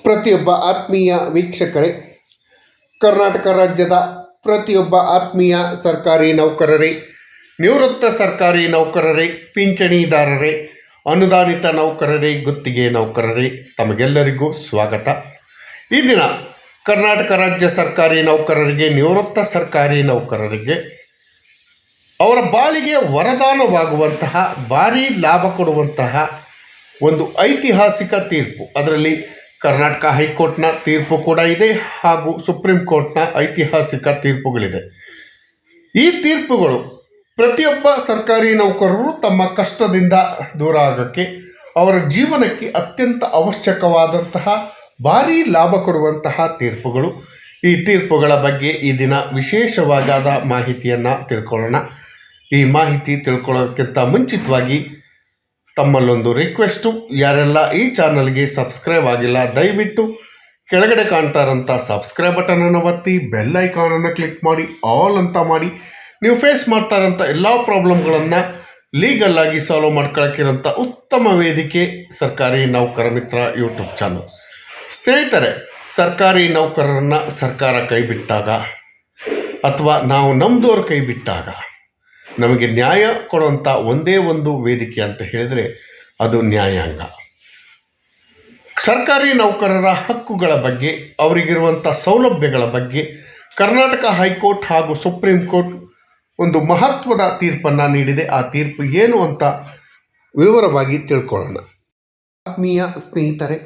ಪ್ರತಿಯೊಬ್ಬ ಆತ್ಮೀಯ ವೀಕ್ಷಕರೇ, ಕರ್ನಾಟಕ ರಾಜ್ಯದ ಪ್ರತಿಯೊಬ್ಬ ಆತ್ಮೀಯ ಸರ್ಕಾರಿ ನೌಕರರೇ, ನಿವೃತ್ತ ಸರ್ಕಾರಿ ನೌಕರರೇ, ಪಿಂಚಣಿದಾರರೇ, ಅನುದಾನಿತ ನೌಕರರೇ, ಗುತ್ತಿಗೆ ನೌಕರರೇ, ತಮಗೆಲ್ಲರಿಗೂ ಸ್ವಾಗತ. ಈ ದಿನ ಕರ್ನಾಟಕ ರಾಜ್ಯ ಸರ್ಕಾರಿ ನೌಕರರಿಗೆ, ನಿವೃತ್ತ ಸರ್ಕಾರಿ ನೌಕರರಿಗೆ ಅವರ ಬಾಳಿಗೆ ವರದಾನವಾಗುವಂತಹ, ಭಾರೀ ಲಾಭ ಕೊಡುವಂತಹ ಒಂದು ಐತಿಹಾಸಿಕ ತೀರ್ಪು. ಅದರಲ್ಲಿ ಕರ್ನಾಟಕ ಹೈಕೋರ್ಟ್ನ ತೀರ್ಪು ಕೂಡ ಇದೆ, ಹಾಗೂ ಸುಪ್ರೀಂ ಕೋರ್ಟ್ನ ಐತಿಹಾಸಿಕ ತೀರ್ಪುಗಳಿದೆ. ಈ ತೀರ್ಪುಗಳು ಪ್ರತಿಯೊಬ್ಬ ಸರ್ಕಾರಿ ನೌಕರರು ತಮ್ಮ ಕಷ್ಟದಿಂದ ದೂರ ಆಗೋಕ್ಕೆ, ಅವರ ಜೀವನಕ್ಕೆ ಅತ್ಯಂತ ಅವಶ್ಯಕವಾದಂತಹ ಭಾರೀ ಲಾಭ ಕೊಡುವಂತಹ ತೀರ್ಪುಗಳು. ಈ ತೀರ್ಪುಗಳ ಬಗ್ಗೆ ಈ ದಿನ ವಿಶೇಷವಾದ ಮಾಹಿತಿಯನ್ನು ತಿಳ್ಕೊಳ್ಳೋಣ. ಈ ಮಾಹಿತಿ ತಿಳ್ಕೊಳ್ಳೋದಕ್ಕಿಂತ ಮುಂಚಿತವಾಗಿ ತಮ್ಮಲ್ಲೊಂದು ರಿಕ್ವೆಸ್ಟು, ಯಾರೆಲ್ಲ ಈ ಚಾನಲ್ಗೆ ಸಬ್ಸ್ಕ್ರೈಬ್ ಆಗಿಲ್ಲ ದಯವಿಟ್ಟು ಕೆಳಗಡೆ ಕಾಣ್ತಾ ಇರೋಂಥ ಸಬ್ಸ್ಕ್ರೈಬ್ ಬಟನನ್ನು ಒತ್ತಿ, ಬೆಲ್ ಐಕಾನನ್ನು ಕ್ಲಿಕ್ ಮಾಡಿ, ಆಲ್ ಅಂತ ಮಾಡಿ. ನೀವು ಫೇಸ್ ಮಾಡ್ತಾ ಇರೋಂಥ ಎಲ್ಲ ಪ್ರಾಬ್ಲಮ್ಗಳನ್ನು ಲೀಗಲ್ ಆಗಿ ಸಾಲ್ವ್ ಮಾಡ್ಕೊಳ್ಳೋಕ್ಕಿರೋಂಥ ಉತ್ತಮ ವೇದಿಕೆ ಸರ್ಕಾರಿ ನೌಕರ ಮಿತ್ರ ಯೂಟ್ಯೂಬ್ ಚಾನಲ್. ಸ್ನೇಹಿತರೆ, ಸರ್ಕಾರಿ ನೌಕರರನ್ನು ಸರ್ಕಾರ ಕೈ ಬಿಟ್ಟಾಗ ಅಥವಾ ನಾವು ನಮ್ಮದವ್ರ ಕೈ ಬಿಟ್ಟಾಗ ನಮಗೆ ನ್ಯಾಯ ಕೊಡುವಂಥ ಒಂದೇ ಒಂದು ವೇದಿಕೆ ಅಂತ ಹೇಳಿದರೆ ಅದು ನ್ಯಾಯಾಂಗ. ಸರ್ಕಾರಿ ನೌಕರರ ಹಕ್ಕುಗಳ ಬಗ್ಗೆ, ಅವರಿಗಿರುವಂಥ ಸೌಲಭ್ಯಗಳ ಬಗ್ಗೆ ಕರ್ನಾಟಕ ಹೈಕೋರ್ಟ್ ಹಾಗೂ ಸುಪ್ರೀಂ ಕೋರ್ಟ್ ಒಂದು ಮಹತ್ವದ ತೀರ್ಪನ್ನು ನೀಡಿದೆ. ಆ ತೀರ್ಪು ಏನು ಅಂತ ವಿವರವಾಗಿ ತಿಳ್ಕೊಳ್ಳೋಣ. ಆತ್ಮೀಯ ಸ್ನೇಹಿತರೆ,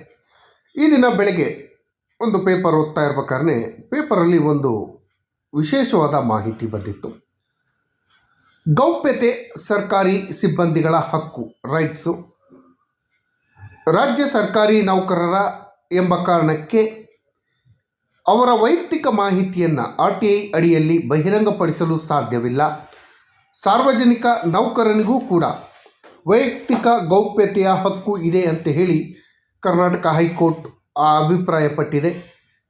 ಈ ದಿನ ಬೆಳಗ್ಗೆ ಒಂದು ಪೇಪರ್ ಓದ್ತಾ ಇರ್ಬೇಕಾದ್ರೆ ಪೇಪರಲ್ಲಿ ಒಂದು ವಿಶೇಷವಾದ ಮಾಹಿತಿ ಬಂದಿತ್ತು. ಗೌಪ್ಯತೆ ಸರ್ಕಾರಿ ಸಿಬ್ಬಂದಿಗಳ ಹಕ್ಕು, ರೈಟ್ಸು. ರಾಜ್ಯ ಸರ್ಕಾರಿ ನೌಕರರ ಎಂಬ ಕಾರಣಕ್ಕೆ ಅವರ ವೈಯಕ್ತಿಕ ಮಾಹಿತಿಯನ್ನು RTI ಅಡಿಯಲ್ಲಿ ಬಹಿರಂಗಪಡಿಸಲು ಸಾಧ್ಯವಿಲ್ಲ. ಸಾರ್ವಜನಿಕ ನೌಕರನಿಗೂ ಕೂಡ ವೈಯಕ್ತಿಕ ಗೌಪ್ಯತೆಯ ಹಕ್ಕು ಇದೆ ಅಂತ ಹೇಳಿ ಕರ್ನಾಟಕ ಹೈಕೋರ್ಟ್ ಅಭಿಪ್ರಾಯಪಟ್ಟಿದೆ.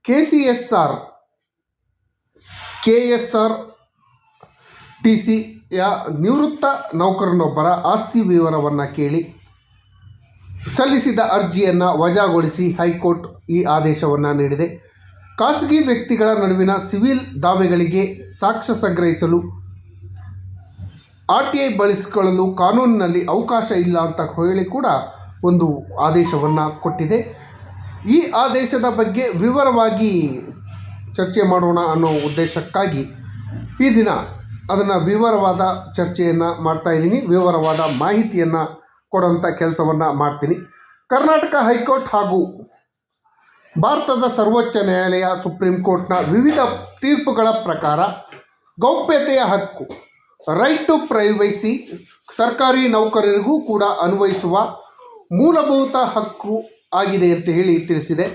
KSRTCಯ ನಿವೃತ್ತ ನೌಕರನೊಬ್ಬರ ಆಸ್ತಿ ವಿವರವನ್ನು ಕೇಳಿ ಸಲ್ಲಿಸಿದ ಅರ್ಜಿಯನ್ನು ವಜಾಗೊಳಿಸಿ ಹೈಕೋರ್ಟ್ ಈ ಆದೇಶವನ್ನು ನೀಡಿದೆ. ಖಾಸಗಿ ವ್ಯಕ್ತಿಗಳ ನಡುವಿನ ಸಿವಿಲ್ ದಾವೆಗಳಿಗೆ ಸಾಕ್ಷ್ಯ ಸಂಗ್ರಹಿಸಲು RTI ಬಳಸಿಕೊಳ್ಳಲು ಕಾನೂನಿನಲ್ಲಿ ಅವಕಾಶ ಇಲ್ಲ ಅಂತ ಹೇಳಿ ಕೂಡ ಒಂದು ಆದೇಶವನ್ನು ಕೊಟ್ಟಿದೆ. ಈ ಆದೇಶದ ಬಗ್ಗೆ ವಿವರವಾಗಿ ಚರ್ಚೆ ಮಾಡೋಣ ಅನ್ನೋ ಉದ್ದೇಶಕ್ಕಾಗಿ ಈ ದಿನ ಅದನ್ನು ವಿವರವಾದ ಚರ್ಚೆಯನ್ನು ಮಾಡ್ತಾಯಿದ್ದೀನಿ, ವಿವರವಾದ ಮಾಹಿತಿಯನ್ನು ಕೊಡುವಂಥ ಕೆಲಸವನ್ನು ಮಾಡ್ತೀನಿ. ಕರ್ನಾಟಕ ಹೈಕೋರ್ಟ್ ಹಾಗೂ ಭಾರತದ ಸರ್ವೋಚ್ಚ ನ್ಯಾಯಾಲಯ, ಸುಪ್ರೀಂ ಕೋರ್ಟ್ನ ವಿವಿಧ ತೀರ್ಪುಗಳ ಪ್ರಕಾರ ಗೌಪ್ಯತೆಯ ಹಕ್ಕು, ರೈಟ್ ಟು ಪ್ರೈವಸಿ, ಸರ್ಕಾರಿ ನೌಕರರಿಗೂ ಕೂಡ ಅನ್ವಯಿಸುವ ಮೂಲಭೂತ ಹಕ್ಕು ಆಗಿದೆ ಅಂತ ಹೇಳಿ ತಿಳಿಸಿದೆ.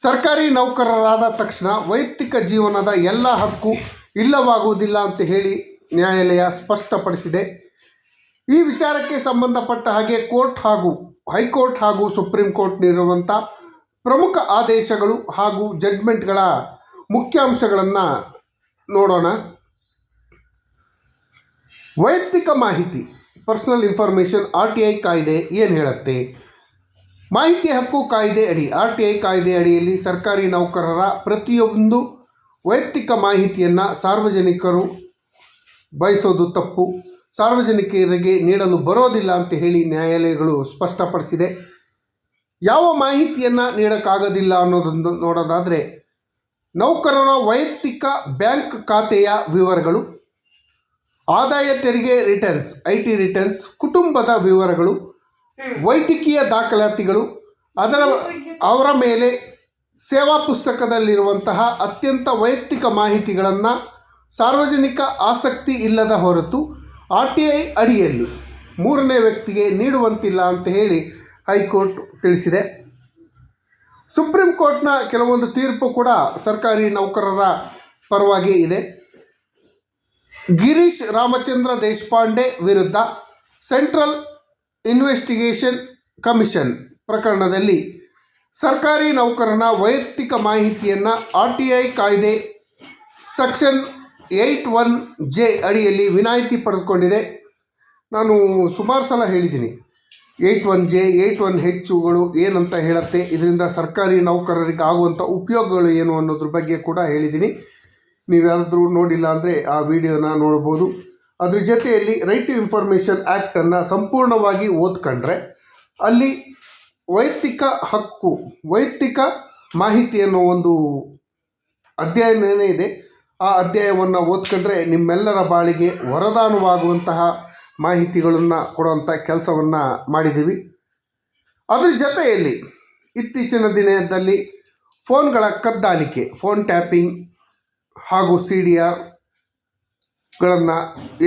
ಸರ್ಕಾರಿ ನೌಕರರಾದ ತಕ್ಷಣ ವೈಯಕ್ತಿಕ ಜೀವನದ ಎಲ್ಲ ಹಕ್ಕು ಇಲ್ಲವಾಗುವುದಿಲ್ಲ ಅಂತ ಹೇಳಿ ನ್ಯಾಯಾಲಯ ಸ್ಪಷ್ಟಪಡಿಸಿದೆ. ಈ ವಿಚಾರಕ್ಕೆ ಸಂಬಂಧಪಟ್ಟ ಹಾಗೆ ಹೈಕೋರ್ಟ್ ಹಾಗೂ ಸುಪ್ರೀಂ ಕೋರ್ಟ್ ನೀಡಿರುವಂಥ ಪ್ರಮುಖ ಆದೇಶಗಳು ಹಾಗೂ ಜಡ್ಜ್ಮೆಂಟ್ಗಳ ಮುಖ್ಯಾಂಶಗಳನ್ನು ನೋಡೋಣ. ವೈಯಕ್ತಿಕ ಮಾಹಿತಿ, ಪರ್ಸನಲ್ ಇನ್ಫಾರ್ಮೇಷನ್, RTI ಕಾಯ್ದೆ ಏನು ಹೇಳುತ್ತೆ? ಮಾಹಿತಿ ಹಕ್ಕು ಕಾಯ್ದೆ ಅಡಿ, RTI ಕಾಯ್ದೆ ಅಡಿಯಲ್ಲಿ ಸರ್ಕಾರಿ ನೌಕರರ ಪ್ರತಿಯೊಂದು ವೈಯಕ್ತಿಕ ಮಾಹಿತಿಯನ್ನು ಸಾರ್ವಜನಿಕರು ಬಯಸೋದು ತಪ್ಪು, ಸಾರ್ವಜನಿಕರಿಗೆ ನೀಡಲು ಬರೋದಿಲ್ಲ ಅಂತ ಹೇಳಿ ನ್ಯಾಯಾಲಯಗಳು ಸ್ಪಷ್ಟಪಡಿಸಿದೆ. ಯಾವ ಮಾಹಿತಿಯನ್ನು ನೀಡೋಕ್ಕಾಗೋದಿಲ್ಲ ಅನ್ನೋದೊಂದು ನೋಡೋದಾದರೆ, ನೌಕರರ ವೈಯಕ್ತಿಕ ಬ್ಯಾಂಕ್ ಖಾತೆಯ ವಿವರಗಳು, ಆದಾಯ ತೆರಿಗೆ ರಿಟರ್ನ್ಸ್, IT ರಿಟರ್ನ್ಸ್, ಕುಟುಂಬದ ವಿವರಗಳು, ವೈದ್ಯಕೀಯ ದಾಖಲಾತಿಗಳು, ಅವರ ಮೇಲೆ ಸೇವಾ ಪುಸ್ತಕದಲ್ಲಿರುವಂತಹ ಅತ್ಯಂತ ವೈಯಕ್ತಿಕ ಮಾಹಿತಿಗಳನ್ನು ಸಾರ್ವಜನಿಕ ಆಸಕ್ತಿ ಇಲ್ಲದ ಹೊರತು RTI ಅಡಿಯಲ್ಲಿ ಮೂರನೇ ವ್ಯಕ್ತಿಗೆ ನೀಡುವಂತಿಲ್ಲ ಅಂತ ಹೇಳಿ ಹೈಕೋರ್ಟ್ ತಿಳಿಸಿದೆ. ಸುಪ್ರೀಂ ಕೋರ್ಟ್ನ ಕೆಲವೊಂದು ತೀರ್ಪು ಕೂಡ ಸರ್ಕಾರಿ ನೌಕರರ ಪರವಾಗಿ ಇದೆ. ಗಿರೀಶ್ ರಾಮಚಂದ್ರ ದೇಶಪಾಂಡೆ ವಿರುದ್ಧ ಸೆಂಟ್ರಲ್ ಇನ್ವೆಸ್ಟಿಗೇಷನ್ ಕಮಿಷನ್ ಪ್ರಕರಣದಲ್ಲಿ ಸರ್ಕಾರಿ ನೌಕರನ ವೈಯಕ್ತಿಕ ಮಾಹಿತಿಯನ್ನು RTI ಕಾಯ್ದೆ ಸೆಕ್ಷನ್ 81J ಅಡಿಯಲ್ಲಿ ವಿನಾಯಿತಿ ಪಡೆದುಕೊಂಡಿದೆ. ನಾನು ಸುಮಾರು ಸಲ ಹೇಳಿದ್ದೀನಿ, 81J 81Hಗಳು ಏನಂತ ಹೇಳುತ್ತೆ, ಇದರಿಂದ ಸರ್ಕಾರಿ ನೌಕರರಿಗೆ ಆಗುವಂಥ ಉಪಯೋಗಗಳು ಏನು ಅನ್ನೋದ್ರ ಬಗ್ಗೆ ಕೂಡ ಹೇಳಿದ್ದೀನಿ. ನೀವ್ಯಾರಾದರೂ ನೋಡಿಲ್ಲ ಅಂದರೆ ಆ ವಿಡಿಯೋನ ನೋಡ್ಬೋದು. ಅದ್ರ ಜೊತೆಯಲ್ಲಿ ರೈಟ್ ಟು ಇನ್ಫಾರ್ಮೇಷನ್ ಆ್ಯಕ್ಟನ್ನು ಸಂಪೂರ್ಣವಾಗಿ ಓದ್ಕೊಂಡ್ರೆ ಅಲ್ಲಿ ವೈಯಕ್ತಿಕ ಹಕ್ಕು, ವೈಯಕ್ತಿಕ ಮಾಹಿತಿ ಅನ್ನೋ ಒಂದು ಅಧ್ಯಾಯನೇ ಇದೆ. ಆ ಅಧ್ಯಾಯವನ್ನು ಓದ್ಕೊಂಡ್ರೆ ನಿಮ್ಮೆಲ್ಲರ ಬಾಳಿಗೆ ವರದಾನವಾಗುವಂತಹ ಮಾಹಿತಿಗಳನ್ನು ಕೊಡುವಂಥ ಕೆಲಸವನ್ನು ಮಾಡಿದ್ದೀವಿ. ಅದ್ರ ಜೊತೆಯಲ್ಲಿ ಇತ್ತೀಚಿನ ದಿನದಲ್ಲಿ ಫೋನ್ಗಳ ಕದ್ದಾಲಿಕೆ, ಫೋನ್ ಟ್ಯಾಪಿಂಗ್ ಹಾಗೂ CDRಗಳನ್ನು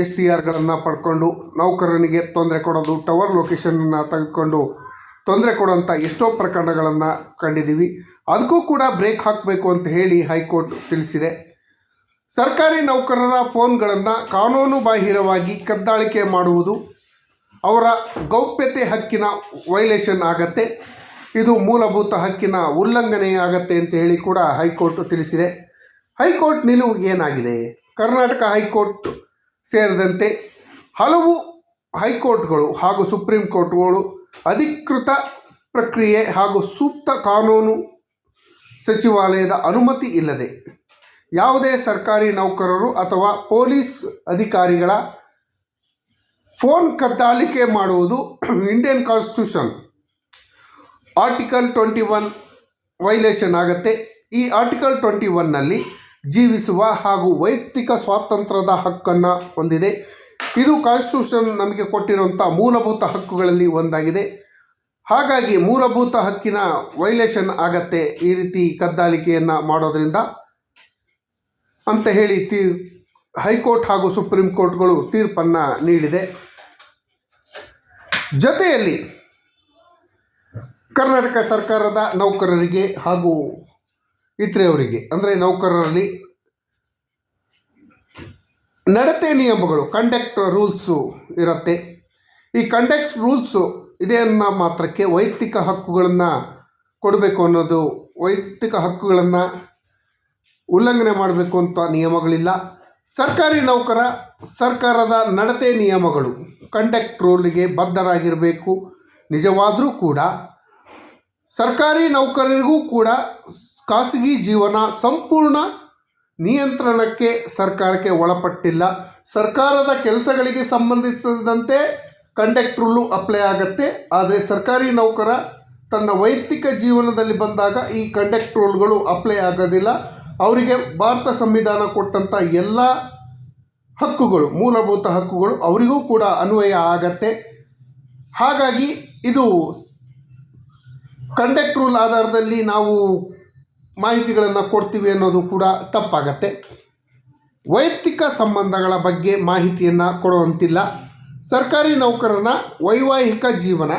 SDRಗಳನ್ನು ಪಡ್ಕೊಂಡು ನೌಕರನಿಗೆ ತೊಂದರೆ ಕೊಡೋದು, ಟವರ್ ಲೊಕೇಶನನ್ನು ತೆಗೆದುಕೊಂಡು ತೊಂದರೆ ಕೊಡುವಂಥ ಎಷ್ಟೋ ಪ್ರಕರಣಗಳನ್ನು ಕಂಡಿದ್ದೀವಿ. ಅದಕ್ಕೂ ಕೂಡ ಬ್ರೇಕ್ ಹಾಕಬೇಕು ಅಂತ ಹೇಳಿ ಹೈಕೋರ್ಟ್ ತಿಳಿಸಿದೆ. ಸರ್ಕಾರಿ ನೌಕರರ ಫೋನ್ಗಳನ್ನು ಕಾನೂನುಬಾಹಿರವಾಗಿ ಕದ್ದಾಲಿಕೆ ಮಾಡುವುದು ಅವರ ಗೌಪ್ಯತೆ ಹಕ್ಕಿನ ವೈಲೇಷನ್ ಆಗತ್ತೆ, ಇದು ಮೂಲಭೂತ ಹಕ್ಕಿನ ಉಲ್ಲಂಘನೆ ಆಗತ್ತೆ ಅಂತ ಹೇಳಿ ಕೂಡ ಹೈಕೋರ್ಟ್ ತಿಳಿಸಿದೆ. ಹೈಕೋರ್ಟ್ ನಿಲುವು ಏನಾಗಿದೆ? ಕರ್ನಾಟಕ ಹೈಕೋರ್ಟ್ ಸೇರಿದಂತೆ ಹಲವು ಹೈಕೋರ್ಟ್ಗಳು ಹಾಗೂ ಸುಪ್ರೀಂ ಕೋರ್ಟ್ಗಳು ಅಧಿಕೃತ ಪ್ರಕ್ರಿಯೆ ಹಾಗೂ ಸೂಕ್ತ ಕಾನೂನು ಸಚಿವಾಲಯದ ಅನುಮತಿ ಇಲ್ಲದೆ ಯಾವುದೇ ಸರ್ಕಾರಿ ನೌಕರರು ಅಥವಾ ಪೊಲೀಸ್ ಅಧಿಕಾರಿಗಳ ಫೋನ್ ಕದ್ದಾಲಿಕೆ ಮಾಡುವುದು ಇಂಡಿಯನ್ ಕಾನ್ಸ್ಟಿಟ್ಯೂಷನ್ ಆರ್ಟಿಕಲ್ 21 ವೈಲೇಷನ್ ಆಗುತ್ತೆ. ಈ ಆರ್ಟಿಕಲ್ 21ನಲ್ಲಿ ಜೀವಿಸುವ ಹಾಗೂ ವೈಯಕ್ತಿಕ ಸ್ವಾತಂತ್ರ್ಯದ ಹಕ್ಕನ್ನು ಹೊಂದಿದೆ. ಇದು ಕಾನ್ಸ್ಟಿಟ್ಯೂಷನ್ ನಮಗೆ ಕೊಟ್ಟಿರುವಂಥ ಮೂಲಭೂತ ಹಕ್ಕುಗಳಲ್ಲಿ ಒಂದಾಗಿದೆ. ಹಾಗಾಗಿ ಮೂಲಭೂತ ಹಕ್ಕಿನ ವೈಲೇಷನ್ ಆಗತ್ತೆ ಈ ರೀತಿ ಕದ್ದಾಲಿಕೆಯನ್ನು ಮಾಡೋದ್ರಿಂದ ಅಂತ ಹೇಳಿ ಹೈಕೋರ್ಟ್ ಹಾಗೂ ಸುಪ್ರೀಂ ಕೋರ್ಟ್ಗಳು ತೀರ್ಪನ್ನು ನೀಡಿದೆ. ಜೊತೆಯಲ್ಲಿ ಕರ್ನಾಟಕ ಸರ್ಕಾರದ ನೌಕರರಿಗೆ ಹಾಗೂ ಇತರೆಯವರಿಗೆ ಅಂದರೆ ನೌಕರರಲ್ಲಿ ನಡತೆ ನಿಯಮಗಳು, ಕಂಡಕ್ಟ್ ರೂಲ್ಸು ಇರುತ್ತೆ. ಈ ಕಂಡಕ್ಟ್ ರೂಲ್ಸು ಇದೆ ಅನ್ನೋ ಮಾತ್ರಕ್ಕೆ ವೈಯಕ್ತಿಕ ಹಕ್ಕುಗಳನ್ನು ಕೊಡಬೇಕು ಅನ್ನೋದು, ವೈಯಕ್ತಿಕ ಹಕ್ಕುಗಳನ್ನು ಉಲ್ಲಂಘನೆ ಮಾಡಬೇಕು ಅಂತ ನಿಯಮಗಳಿಲ್ಲ. ಸರ್ಕಾರಿ ನೌಕರ ಸರ್ಕಾರದ ನಡತೆ ನಿಯಮಗಳು, ಕಂಡಕ್ಟ್ ರೂಲ್ಗೆ ಬದ್ಧರಾಗಿರಬೇಕು. ನಿಜವಾದರೂ ಕೂಡ ಸರ್ಕಾರಿ ನೌಕರರಿಗೂ ಕೂಡ ಖಾಸಗಿ ಜೀವನ ಸಂಪೂರ್ಣ ನಿಯಂತ್ರಣಕ್ಕೆ ಸರ್ಕಾರಕ್ಕೆ ಒಳಪಟ್ಟಿಲ್ಲ. ಸರ್ಕಾರದ ಕೆಲಸಗಳಿಗೆ ಸಂಬಂಧಿಸಿದಂತೆ ಕಂಡಕ್ಟ್ ರೂಲು ಅಪ್ಲೈ ಆಗುತ್ತೆ. ಆದರೆ ಸರ್ಕಾರಿ ನೌಕರ ತನ್ನ ವೈಯಕ್ತಿಕ ಜೀವನದಲ್ಲಿ ಬಂದಾಗ ಈ ಕಂಡಕ್ಟ್ ರೂಲ್ಗಳು ಅಪ್ಲೈ ಆಗೋದಿಲ್ಲ. ಅವರಿಗೆ ಭಾರತ ಸಂವಿಧಾನ ಕೊಟ್ಟಂಥ ಎಲ್ಲ ಹಕ್ಕುಗಳು, ಮೂಲಭೂತ ಹಕ್ಕುಗಳು ಅವರಿಗೂ ಕೂಡ ಅನ್ವಯ ಆಗತ್ತೆ. ಹಾಗಾಗಿ ಇದು ಕಂಡಕ್ಟ್ ರೂಲ್ ಆಧಾರದಲ್ಲಿ ನಾವು ಮಾಹಿತಿಗಳನ್ನು ಕೊಡ್ತೀವಿ ಅನ್ನೋದು ಕೂಡ ತಪ್ಪಾಗತ್ತೆ. ವೈಯಕ್ತಿಕ ಸಂಬಂಧಗಳ ಬಗ್ಗೆ ಮಾಹಿತಿಯನ್ನು ಕೊಡುವಂತಿಲ್ಲ. ಸರ್ಕಾರಿ ನೌಕರನ ವೈವಾಹಿಕ ಜೀವನ,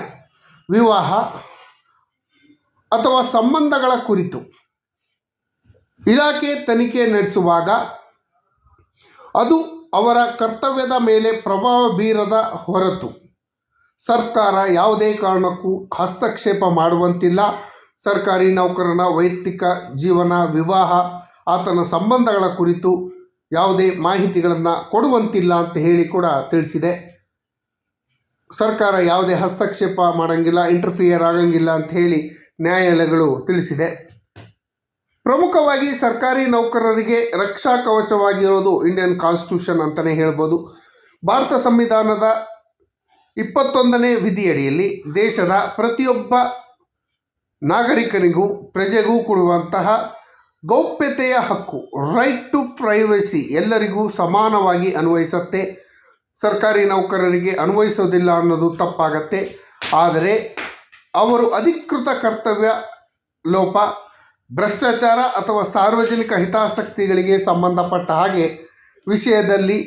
ವಿವಾಹ ಅಥವಾ ಸಂಬಂಧಗಳ ಕುರಿತು ಇಲಾಖೆ ತನಿಖೆ ನಡೆಸುವಾಗ ಅದು ಅವರ ಕರ್ತವ್ಯದ ಮೇಲೆ ಪ್ರಭಾವ ಬೀರದ ಹೊರತು ಸರ್ಕಾರ ಯಾವುದೇ ಕಾರಣಕ್ಕೂ ಹಸ್ತಕ್ಷೇಪ ಮಾಡುವಂತಿಲ್ಲ. ಸರ್ಕಾರಿ ನೌಕರನ ವೈಯಕ್ತಿಕ ಜೀವನ, ವಿವಾಹ, ಆತನ ಸಂಬಂಧಗಳ ಕುರಿತು ಯಾವುದೇ ಮಾಹಿತಿಗಳನ್ನು ಕೊಡುವಂತಿಲ್ಲ ಅಂತ ಹೇಳಿ ಕೂಡ ತಿಳಿಸಿದೆ. ಸರ್ಕಾರ ಯಾವುದೇ ಹಸ್ತಕ್ಷೇಪ ಮಾಡೋಂಗಿಲ್ಲ, ಇಂಟರ್ಫಿಯರ್ ಆಗಂಗಿಲ್ಲ ಅಂತ ಹೇಳಿ ನ್ಯಾಯಾಲಯಗಳು ತಿಳಿಸಿದೆ. ಪ್ರಮುಖವಾಗಿ ಸರ್ಕಾರಿ ನೌಕರರಿಗೆ ರಕ್ಷಾ ಕವಚವಾಗಿರೋದು ಇಂಡಿಯನ್ ಕಾನ್ಸ್ಟಿಟ್ಯೂಷನ್ ಅಂತಲೇ ಹೇಳ್ಬೋದು. ಭಾರತ ಸಂವಿಧಾನದ 21ನೇ ವಿಧಿಯಡಿಯಲ್ಲಿ ದೇಶದ ಪ್ರತಿಯೊಬ್ಬ ನಾಗರಿಕನಿಗೂ ಪ್ರಜೆಗೂ ಕೊಡುವಂತಹ ಗೌಪ್ಯತೆಯ ಹಕ್ಕು, ರೈಟ್ ಟು ಪ್ರೈವಸಿ, ಎಲ್ಲರಿಗೂ ಸಮಾನವಾಗಿ ಅನ್ವಯಿಸುತ್ತೆ. ಸರ್ಕಾರಿ ನೌಕರರಿಗೆ ಅನ್ವಯಿಸೋದಿಲ್ಲ ಅನ್ನೋದು ತಪ್ಪಾಗತ್ತೆ. ಆದರೆ ಅವರು ಅಧಿಕೃತ ಕರ್ತವ್ಯ ಲೋಪ, ಭ್ರಷ್ಟಾಚಾರ ಅಥವಾ ಸಾರ್ವಜನಿಕ ಹಿತಾಸಕ್ತಿಗಳಿಗೆ ಸಂಬಂಧಪಟ್ಟ ಹಾಗೆ ವಿಷಯದಲ್ಲಿ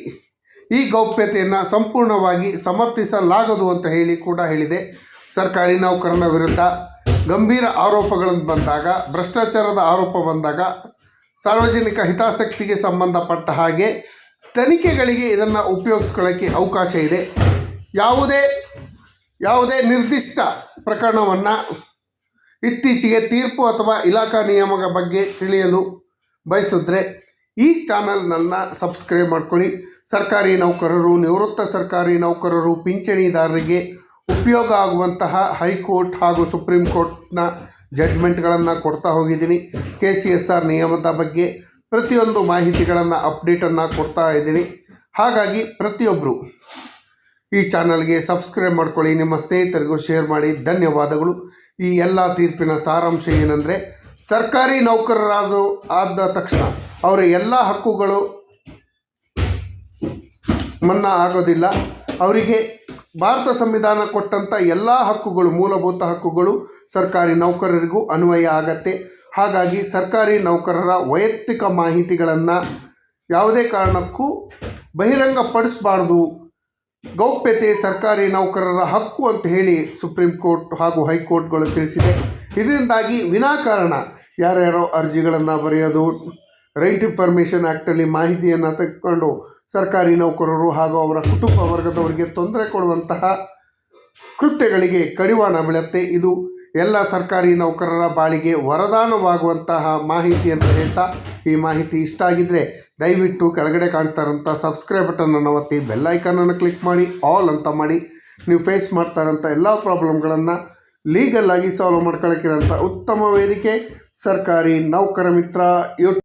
ಈ ಗೌಪ್ಯತೆಯನ್ನು ಸಂಪೂರ್ಣವಾಗಿ ಸಮರ್ಥಿಸಲಾಗದು ಅಂತ ಹೇಳಿ ಕೂಡ ಹೇಳಿದೆ. ಸರ್ಕಾರಿ ನೌಕರನ ವಿರುದ್ಧ ಗಂಭೀರ ಆರೋಪಗಳನ್ನು ಬಂದಾಗ, ಭ್ರಷ್ಟಾಚಾರದ ಆರೋಪ ಬಂದಾಗ, ಸಾರ್ವಜನಿಕ ಹಿತಾಸಕ್ತಿಗೆ ಸಂಬಂಧಪಟ್ಟ ಹಾಗೆ ತನಿಖೆಗಳಿಗೆ ಇದನ್ನು ಉಪಯೋಗಿಸ್ಕೊಳ್ಳೋಕ್ಕೆ ಅವಕಾಶ ಇದೆ. ಯಾವುದೇ ನಿರ್ದಿಷ್ಟ ಪ್ರಕರಣವನ್ನು ಇತ್ತೀಚೆಗೆ ತೀರ್ಪು ಅಥವಾ ಇಲಾಖಾ ನಿಯಮಗಳ ಬಗ್ಗೆ ತಿಳಿಯಲು ಬಯಸಿದ್ರೆ ಈ ಚಾನಲ್ನನ್ನು ಸಬ್ಸ್ಕ್ರೈಬ್ ಮಾಡ್ಕೊಳ್ಳಿ. ಸರ್ಕಾರಿ ನೌಕರರು, ನಿವೃತ್ತ ಸರ್ಕಾರಿ ನೌಕರರು, ಪಿಂಚಣಿದಾರರಿಗೆ ಉಪಯೋಗ ಆಗುವಂತಹ ಹೈಕೋರ್ಟ್ ಹಾಗೂ ಸುಪ್ರೀಂ ಕೋರ್ಟ್ನ ಜಡ್ಜ್ಮೆಂಟ್ಗಳನ್ನು ಕೊಡ್ತಾ ಹೋಗಿದ್ದೀನಿ. KCSR ನಿಯಮದ ಬಗ್ಗೆ ಪ್ರತಿಯೊಂದು ಮಾಹಿತಿಗಳನ್ನು ಅಪ್ಡೇಟನ್ನು ಕೊಡ್ತಾ ಇದ್ದೀನಿ. ಹಾಗಾಗಿ ಪ್ರತಿಯೊಬ್ಬರು ಈ ಚಾನಲ್ಗೆ ಸಬ್ಸ್ಕ್ರೈಬ್ ಮಾಡ್ಕೊಳ್ಳಿ, ನಿಮ್ಮ ಸ್ನೇಹಿತರಿಗೂ ಶೇರ್ ಮಾಡಿ. ಧನ್ಯವಾದಗಳು. ಈ ಎಲ್ಲ ತೀರ್ಪಿನ ಸಾರಾಂಶ ಏನಂದರೆ, ಸರ್ಕಾರಿ ನೌಕರರಾದ ತಕ್ಷಣ ಅವರ ಎಲ್ಲ ಹಕ್ಕುಗಳು ಮನ್ನಾ ಆಗೋದಿಲ್ಲ. ಅವರಿಗೆ ಭಾರತ ಸಂವಿಧಾನ ಕೊಟ್ಟಂಥ ಎಲ್ಲ ಹಕ್ಕುಗಳು, ಮೂಲಭೂತ ಹಕ್ಕುಗಳು ಸರ್ಕಾರಿ ನೌಕರರಿಗೂ ಅನ್ವಯ ಆಗತ್ತೆ. ಹಾಗಾಗಿ ಸರ್ಕಾರಿ ನೌಕರರ ವೈಯಕ್ತಿಕ ಮಾಹಿತಿಗಳನ್ನು ಯಾವುದೇ ಕಾರಣಕ್ಕೂ ಬಹಿರಂಗಪಡಿಸಬಾರ್ದು. ಗೌಪ್ಯತೆ ಸರ್ಕಾರಿ ನೌಕರರ ಹಕ್ಕು ಅಂತ ಹೇಳಿ ಸುಪ್ರೀಂ ಕೋರ್ಟ್ ಹಾಗೂ ಹೈಕೋರ್ಟ್ಗಳು ತಿಳಿಸಿದೆ. ಇದರಿಂದಾಗಿ ವಿನಾಕಾರಣ ಯಾರ್ಯಾರೋ ಅರ್ಜಿಗಳನ್ನು ಬರೆಯೋದು, ರೈಟ್ ಇನ್ಫಾರ್ಮೇಷನ್ ಆ್ಯಕ್ಟಲ್ಲಿ ಮಾಹಿತಿಯನ್ನು ತೆಗೆದುಕೊಂಡು ಸರ್ಕಾರಿ ನೌಕರರು ಹಾಗೂ ಅವರ ಕುಟುಂಬ ವರ್ಗದವರಿಗೆ ತೊಂದರೆ ಕೊಡುವಂತಹ ಕೃತ್ಯಗಳಿಗೆ ಕಡಿವಾಣ ಬೀಳುತ್ತೆ. ಇದು ಎಲ್ಲ ಸರ್ಕಾರಿ ನೌಕರರ ಬಾಳಿಗೆ ವರದಾನವಾಗುವಂತಹ ಮಾಹಿತಿ ಅಂತ ಹೇಳ್ತಾ, ಈ ಮಾಹಿತಿ ಇಷ್ಟ ಆಗಿದ್ದರೆ ದಯವಿಟ್ಟು ಕೆಳಗಡೆ ಕಾಣ್ತಾ ಇರೋಂಥ ಸಬ್ಸ್ಕ್ರೈಬ್ ಬಟನನ್ನು ಒತ್ತಿ, ಬೆಲ್ ಐಕಾನನ್ನು ಕ್ಲಿಕ್ ಮಾಡಿ, ಆಲ್ ಅಂತ ಮಾಡಿ. ನೀವು ಫೇಸ್ ಮಾಡ್ತಾ ಇರೋಂಥ ಎಲ್ಲ ಪ್ರಾಬ್ಲಮ್ಗಳನ್ನು ಲೀಗಲ್ ಆಗಿ ಸಾಲ್ವ್ ಮಾಡ್ಕೊಳ್ಳೋಕ್ಕಿರೋಂಥ ಉತ್ತಮ ವೇದಿಕೆ ಸರ್ಕಾರಿ ನೌಕರ ಮಿತ್ರ ಯೂಟ್ಯೂಬ್.